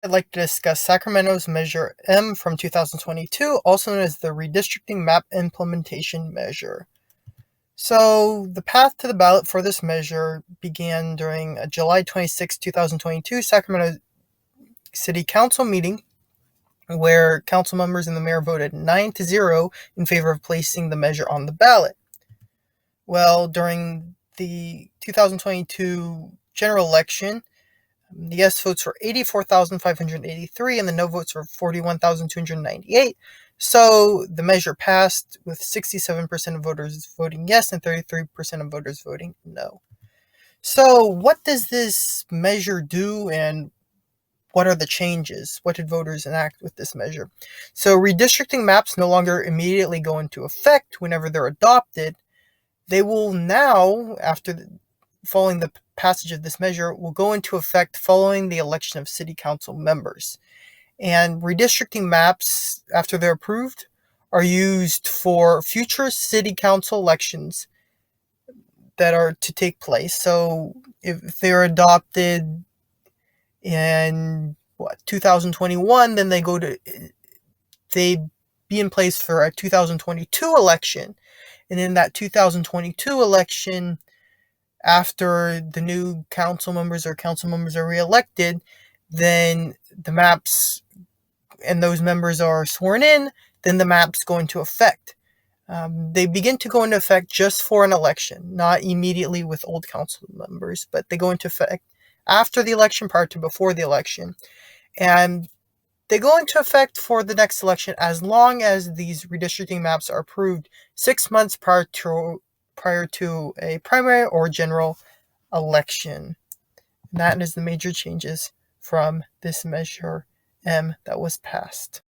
I'd like to discuss Sacramento's Measure M from 2022, also known as the Redistricting Map Implementation Measure. So, the path to the ballot for this measure began during a July 26, 2022 Sacramento City Council meeting, where council members and the mayor voted 9-0 in favor of placing the measure on the ballot. Well, during the 2022 general election, the yes votes were 84,583 and the no votes were 41,298. So the measure passed with 67% of voters voting yes and 33% of voters voting no. So what does this measure do, and what are the changes? What did voters enact with this measure? So redistricting maps no longer immediately go into effect whenever they're adopted. They will now, following the passage of this measure, will go into effect following the election of city council members. And redistricting maps, after they're approved, are used for future city council elections that are to take place. So if they're adopted in 2021, then they be in place for a 2022 election. And in that 2022 election, after the new council members are reelected, then the maps and those members are sworn in, then the maps go into effect. They begin to go into effect just for an election, not immediately with old council members, but they go into effect after the election, prior to before the election. And they go into effect for the next election as long as these redistricting maps are approved 6 months prior to a primary or general election. And that is the major changes from this Measure M that was passed.